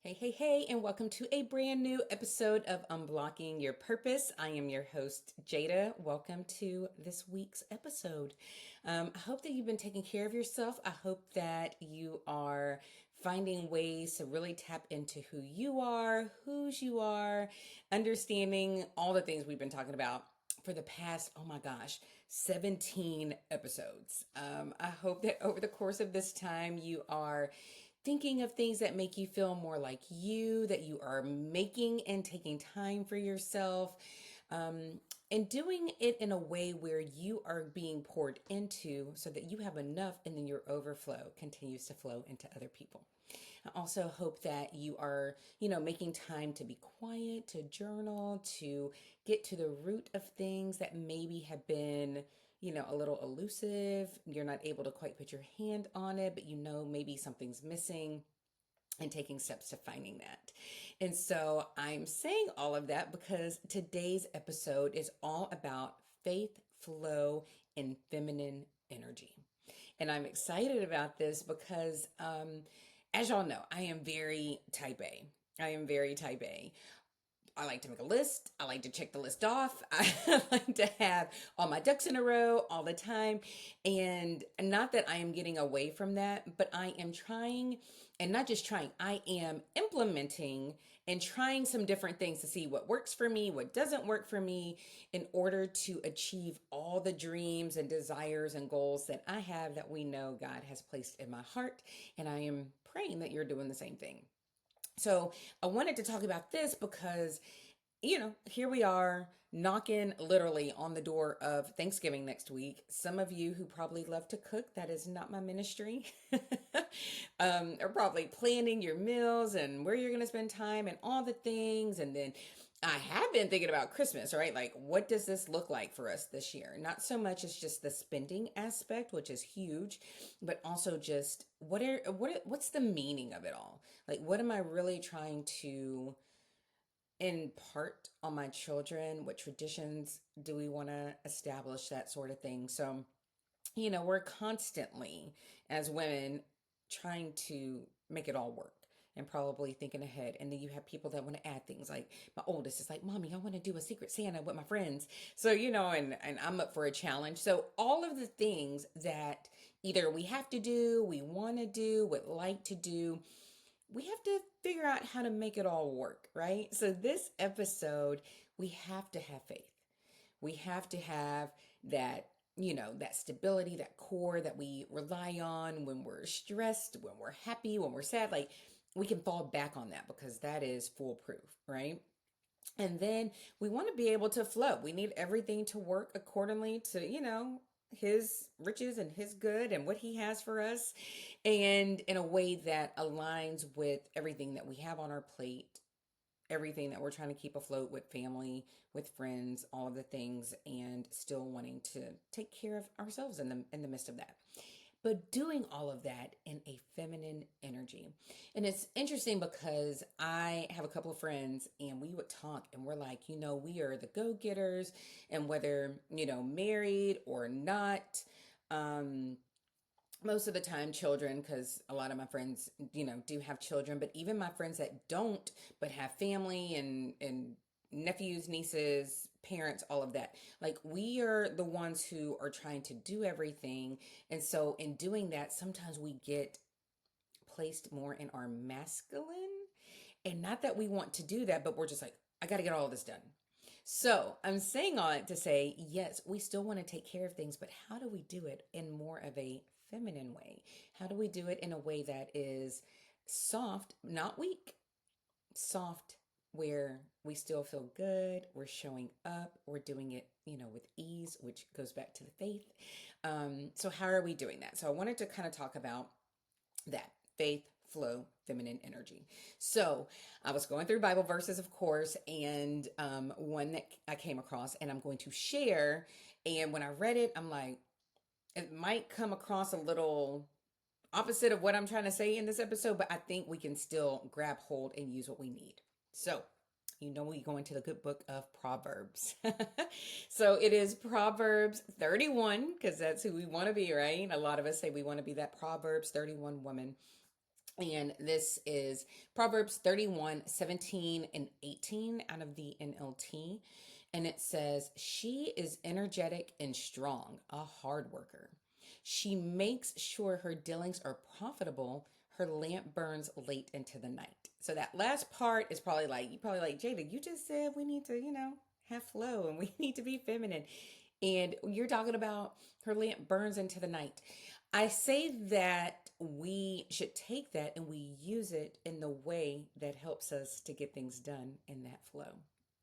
Hey, hey, hey, and welcome to a brand new episode of Unblocking Your Purpose. I am your host, Jada. Welcome to this week's episode. I hope that you've been taking care of yourself. I hope that you are finding ways to really tap into who you are, whose you are, understanding all the things we've been talking about for the past, oh my gosh, 17 episodes. I hope that over the course of this time, you are thinking of things that make you feel more like you, that you are making and taking time for yourself, and doing it in a way where you are being poured into so that you have enough and then your overflow continues to flow into other people. I also hope that you are, making time to be quiet, to journal, to get to the root of things that maybe have been, a little elusive. You're not able to quite put your hand on it, but maybe something's missing and taking steps to finding that. And so I'm saying all of that because today's episode is all about faith, flow, and feminine energy. And I'm excited about this because, as y'all know, I am very type A. I am very type A. I like to make a list. I like to check the list off. I like to have all my ducks in a row all the time. And not that I am getting away from that, but I am trying, and not just trying, I am implementing and trying some different things to see what works for me, what doesn't work for me, in order to achieve all the dreams and desires and goals that I have that we know God has placed in my heart. And I am praying that you're doing the same thing. So I wanted to talk about this because, here we are knocking literally on the door of Thanksgiving next week. Some of you who probably love to cook, that is not my ministry, are probably planning your meals and where you're going to spend time and all the things. And then I have been thinking about Christmas, right? Like, what does this look like for us this year? Not so much as just the spending aspect, which is huge, but also just what's the meaning of it all? Like, what am I really trying to impart on my children? What traditions do we want to establish? That sort of thing. So, we're constantly, as women, trying to make it all work and probably thinking ahead. And then you have people that want to add things. Like my oldest is like, Mommy, I want to do a secret Santa with my friends. So, and I'm up for a challenge. So all of the things that either we have to do, we want to do, would like to do, we have to figure out how to make it all work, right? So this episode, we have to have faith. We have to have that, that stability, that core that we rely on when we're stressed, when we're happy, when we're sad. Like, we can fall back on that because that is foolproof, right? And then we want to be able to flow. We need everything to work accordingly to, his riches and his good and what he has for us, and in a way that aligns with everything that we have on our plate, everything that we're trying to keep afloat with family, with friends, all of the things, and still wanting to take care of ourselves in the midst of that. But doing all of that in a feminine energy. And it's interesting because I have a couple of friends and we would talk and we're like, we are the go-getters, and whether, married or not, most of the time children, because a lot of my friends do have children, but even my friends that don't but have family and nephews, nieces, parents, all of that, like, we are the ones who are trying to do everything. And so in doing that, sometimes we get placed more in our masculine, and not that we want to do that, but we're just like, I got to get all of this done. So I'm saying all it to say, yes, we still want to take care of things, but how do we do it in more of a feminine way? How do we do it in a way that is soft, not weak, soft, where we still feel good, we're showing up, we're doing it, with ease, which goes back to the faith. So how are we doing that? So I wanted to kind of talk about that faith, flow, feminine energy. So I was going through Bible verses, of course, and one that I came across, and I'm going to share. And when I read it, I'm like, it might come across a little opposite of what I'm trying to say in this episode, but I think we can still grab hold and use what we need. So, we go into the good book of Proverbs. So it is Proverbs 31, because that's who we want to be, right? A lot of us say we want to be that Proverbs 31 woman. And this is Proverbs 31:17 and 18 out of the NLT. And it says, she is energetic and strong, a hard worker. She makes sure her dealings are profitable. Her lamp burns late into the night. So that last part is probably like, you probably like, Jada, you just said we need to, have flow and we need to be feminine. And you're talking about her lamp burns into the night. I say that we should take that and we use it in the way that helps us to get things done in that flow,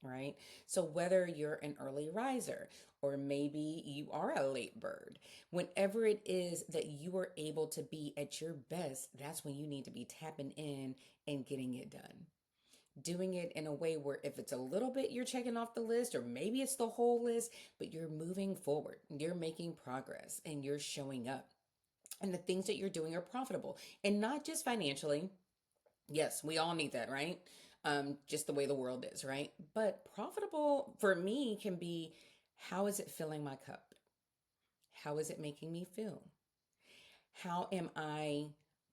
right? So whether you're an early riser or maybe you are a late bird, whenever it is that you are able to be at your best, that's when you need to be tapping in and getting it done. Doing it in a way where if it's a little bit you're checking off the list, or maybe it's the whole list, but you're moving forward, you're making progress, and you're showing up. And the things that you're doing are profitable and not just financially. Yes, we all need that, right? Just the way the world is, right? But profitable for me can be, how is it filling my cup? How is it making me feel? How am I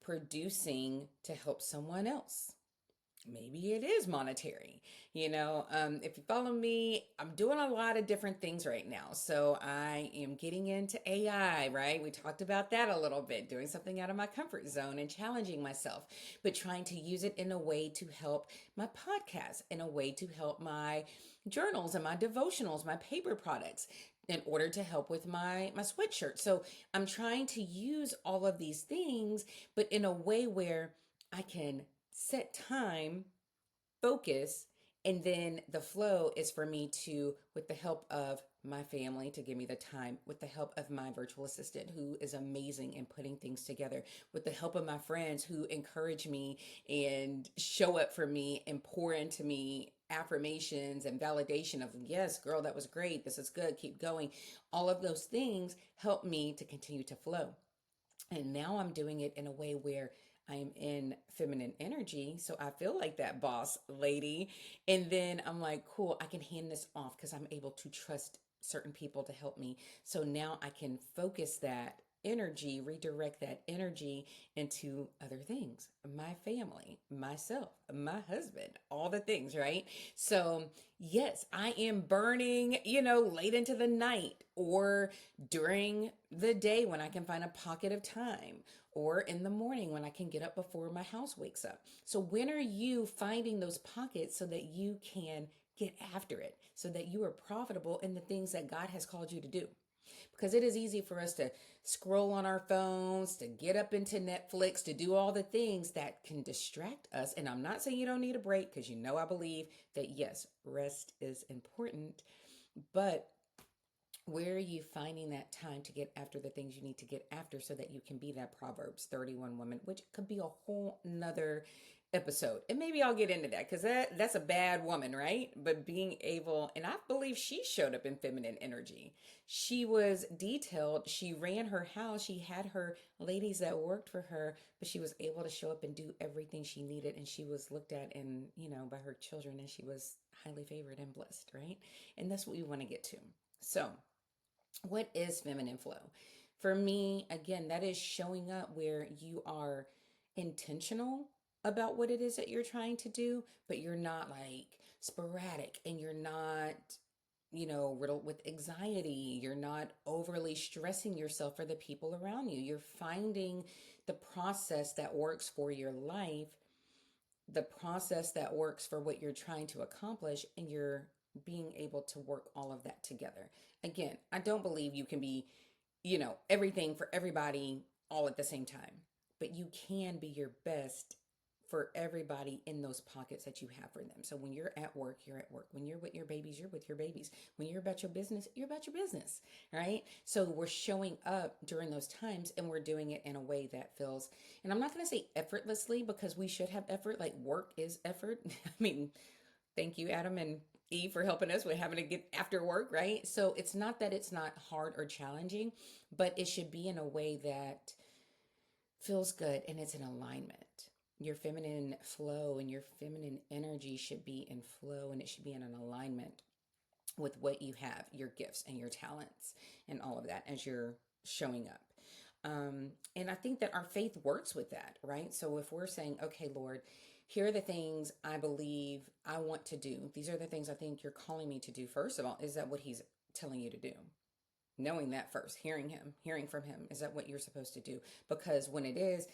producing to help someone else? Maybe it is monetary. If you follow me, I'm doing a lot of different things right now. So I am getting into AI, right? We talked about that a little bit, doing something out of my comfort zone and challenging myself, but trying to use it in a way to help my podcast, in a way to help my journals and my devotionals, my paper products, in order to help with my sweatshirt. So I'm trying to use all of these things, but in a way where I can set time, focus, and then the flow is for me to, with the help of my family, to give me the time, with the help of my virtual assistant, who is amazing in putting things together, with the help of my friends who encourage me and show up for me and pour into me affirmations and validation of, yes, girl, that was great. This is good. Keep going. All of those things help me to continue to flow. And now I'm doing it in a way where I'm in feminine energy. So I feel like that boss lady. And then I'm like, cool, I can hand this off because I'm able to trust certain people to help me. So now I can focus that energy, redirect that energy into other things, my family, myself, my husband, all the things, right? So, yes, I am burning, late into the night or during the day when I can find a pocket of time, or in the morning when I can get up before my house wakes up. So, when are you finding those pockets so that you can get after it, so that you are profitable in the things that God has called you to do? Because it is easy for us to scroll on our phones, to get up into Netflix, to do all the things that can distract us. And I'm not saying you don't need a break, because I believe that yes, rest is important, but where are you finding that time to get after the things you need to get after so that you can be that Proverbs 31 woman, which could be a whole nother episode. And maybe I'll get into that, because that's a bad woman, right? But being able, and I believe she showed up in feminine energy. She was detailed. She ran her house. She had her ladies that worked for her, but she was able to show up and do everything she needed. And she was looked at and, by her children, and she was highly favored and blessed, right? And that's what we want to get to. So, what is feminine flow? For me, again, that is showing up where you are intentional about what it is that you're trying to do, but you're not like sporadic, and you're not, riddled with anxiety. You're not overly stressing yourself for the people around you. You're finding the process that works for your life, the process that works for what you're trying to accomplish, and you're being able to work all of that together. Again, I don't believe you can be, everything for everybody all at the same time, but you can be your best for everybody in those pockets that you have for them. So when you're at work, you're at work. When you're with your babies, you're with your babies. When you're about your business, you're about your business, right? So we're showing up during those times, and we're doing it in a way that feels, and I'm not going to say effortlessly, because we should have effort. Like, work is effort. I mean, thank you, Adam and Eve, for helping us with having to get after work, right? So it's not that it's not hard or challenging, but it should be in a way that feels good and it's in alignment. Your feminine flow and your feminine energy should be in flow, and it should be in an alignment with what you have, your gifts and your talents and all of that as you're showing up. And I think that our faith works with that, right? So if we're saying, okay, Lord, here are the things I believe I want to do. These are the things I think you're calling me to do. First of all, is that what he's telling you to do? Knowing that first, hearing him, hearing from him, is that what you're supposed to do? Because when it is,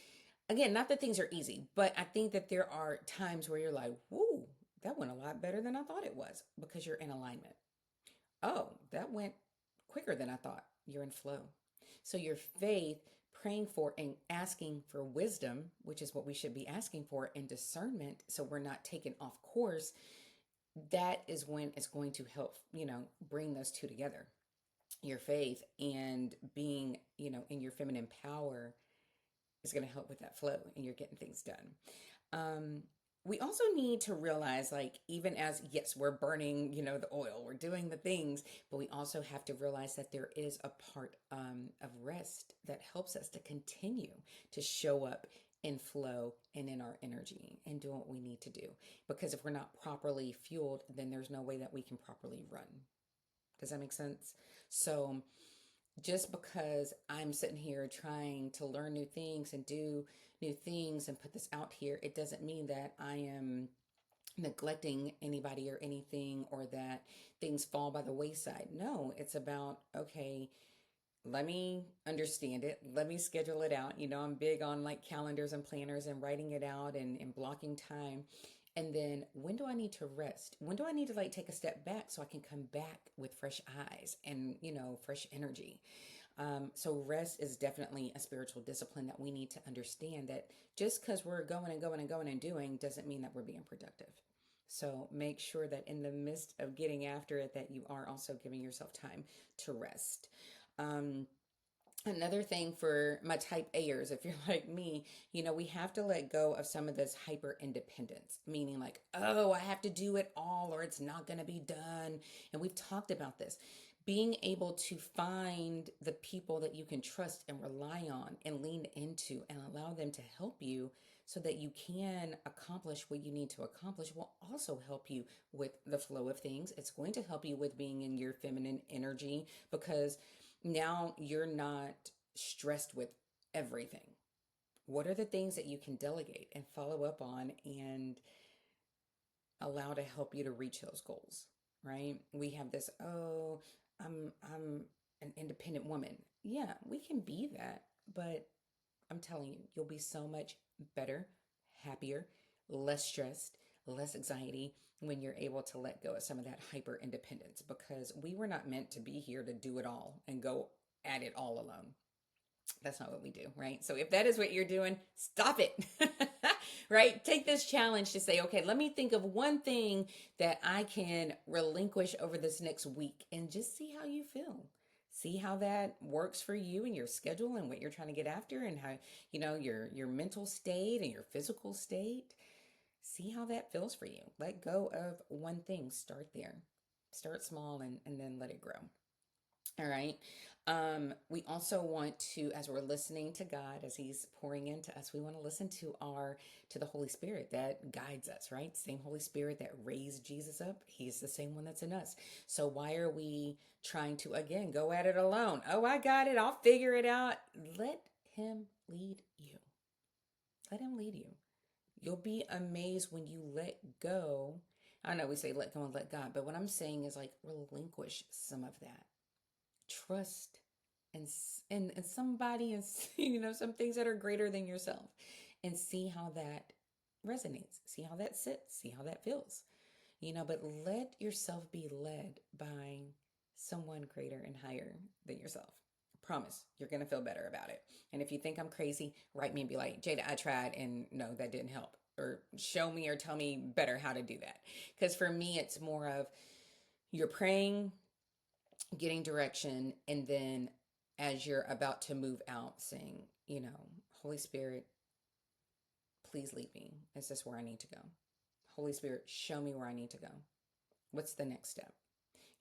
again, not that things are easy, but I think that there are times where you're like, whoo, that went a lot better than I thought it was, because you're in alignment. Oh, that went quicker than I thought. You're in flow. So your faith, praying for and asking for wisdom, which is what we should be asking for, and discernment, so we're not taken off course, that is when it's going to help, bring those two together. Your faith and being, in your feminine power is going to help with that flow, and you're getting things done. Um, we also need to realize, like, even as, yes, we're burning, the oil, we're doing the things, but we also have to realize that there is a part of rest that helps us to continue to show up in flow and in our energy and do what we need to do. Because if we're not properly fueled, then there's no way that we can properly run. Does that make sense? So, just because I'm sitting here trying to learn new things and do new things and put this out here, it doesn't mean that I am neglecting anybody or anything, or that things fall by the wayside. No, it's about, okay, let me understand it. Let me schedule it out. I'm big on like calendars and planners and writing it out and blocking time. And then when do I need to rest? When do I need to like take a step back so I can come back with fresh eyes and, fresh energy? So rest is definitely a spiritual discipline that we need to understand, that just because we're going and going and going and doing doesn't mean that we're being productive. So make sure that in the midst of getting after it, that you are also giving yourself time to rest. Um, Another thing for my type A'ers, if you're like me, we have to let go of some of this hyper independence, meaning like, oh, I have to do it all or it's not going to be done. And we've talked about this. Being able to find the people that you can trust and rely on and lean into and allow them to help you so that you can accomplish what you need to accomplish will also help you with the flow of things. It's going to help you with being in your feminine energy, because now you're not stressed with everything. What are the things that you can delegate and follow up on and allow to help you to reach those goals, right? We have this, oh, I'm an independent woman. Yeah, we can be that, but I'm telling you, you'll be so much better, happier, less stressed, less anxiety when you're able to let go of some of that hyper independence, because we were not meant to be here to do it all and go at it all alone. That's not what we do, right? So if that is what you're doing, stop it. Right? Take this challenge to say, okay, let me think of one thing that I can relinquish over this next week and just see how you feel. See how that works for you and your schedule and what you're trying to get after, and how, your mental state and your physical state. See how that feels for you. Let go of one thing. Start there. Start small and then let it grow. All right. We also want to, as we're listening to God, as He's pouring into us, we want to listen to the Holy Spirit that guides us, right? Same Holy Spirit that raised Jesus up. He's the same one that's in us. So why are we trying to, again, go at it alone? Oh, I got it. I'll figure it out. Let Him lead you. Let Him lead you. You'll be amazed when you let go. I know we say let go and let God, but what I'm saying is like relinquish some of that. Trust and somebody, and some things that are greater than yourself, and see how that resonates, see how that sits, see how that feels. But let yourself be led by someone greater and higher than yourself. I promise you're going to feel better about it. And if you think I'm crazy, write me and be like, Jada, I tried and no, that didn't help, or show me or tell me better how to do that. Because for me, it's more of, you're praying, getting direction, and then as you're about to move out, saying, Holy Spirit, please lead me. Is this where I need to go? Holy Spirit, show me where I need to go. What's the next step?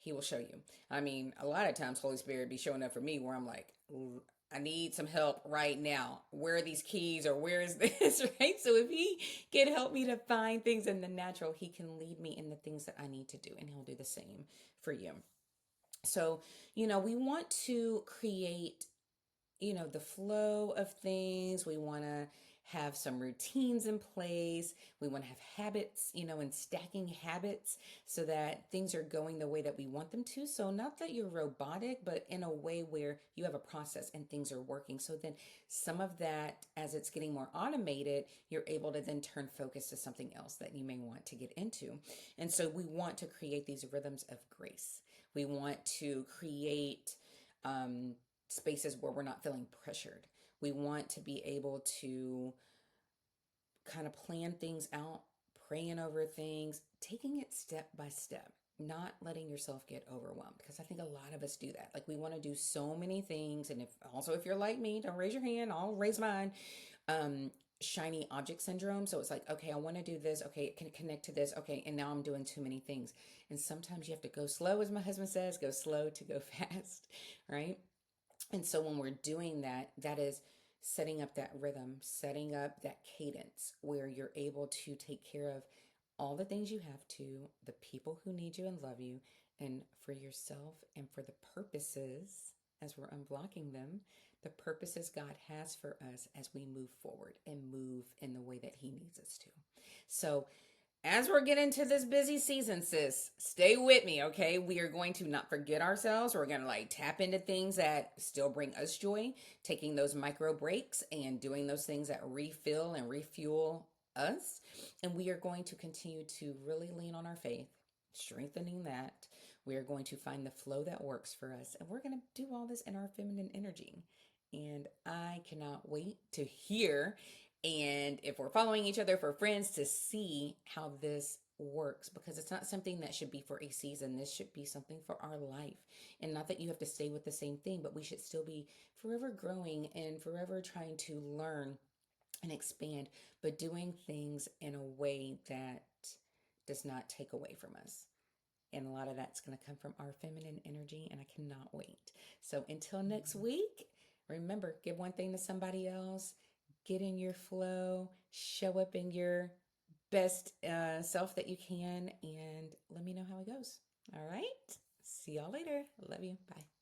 He will show you. I mean, a lot of times Holy Spirit be showing up for me where I'm like, I need some help right now. Where are these keys, or where is this, right? So if He can help me to find things in the natural, He can lead me in the things that I need to do, and He'll do the same for you. So, we want to create the flow of things. We want to have some routines in place. We want to have habits, and stacking habits so that things are going the way that we want them to. So, not that you're robotic, but in a way where you have a process and things are working. So, then some of that, as it's getting more automated, you're able to then turn focus to something else that you may want to get into. And so, we want to create these rhythms of grace. We want to create, um, spaces where we're not feeling pressured. We want to be able to kind of plan things out, praying over things, taking it step by step, not letting yourself get overwhelmed. Because I think a lot of us do that. Like we want to do so many things. And if you're like me, don't raise your hand, I'll raise mine. Um, Shiny object syndrome. So it's like, okay, I want to do this. Okay, it can connect to this. Okay, and now I'm doing too many things. And sometimes you have to go slow, as my husband says, go slow to go fast, right? And so when we're doing that, that is setting up that rhythm, setting up that cadence where you're able to take care of all the things you have to, the people who need you and love you, and for yourself and for the purposes, as we're unblocking them, the purposes God has for us as we move forward and move in the way that He needs us to. So, as we're getting to this busy season, sis, stay with me, okay? We are going to not forget ourselves. We're going to like tap into things that still bring us joy, taking those micro breaks and doing those things that refill and refuel us. And we are going to continue to really lean on our faith, strengthening that. We are going to find the flow that works for us. And we're going to do all this in our feminine energy. And I cannot wait to hear, and if we're following each other, for friends, to see how this works, because it's not something that should be for a season. This should be something for our life. And not that you have to stay with the same thing, but we should still be forever growing and forever trying to learn and expand, but doing things in a way that does not take away from us. And a lot of that's going to come from our feminine energy, and I cannot wait. So until next week, remember, give one thing to somebody else, get in your flow, show up in your best self that you can, and let me know how it goes. All right. See y'all later. Love you. Bye.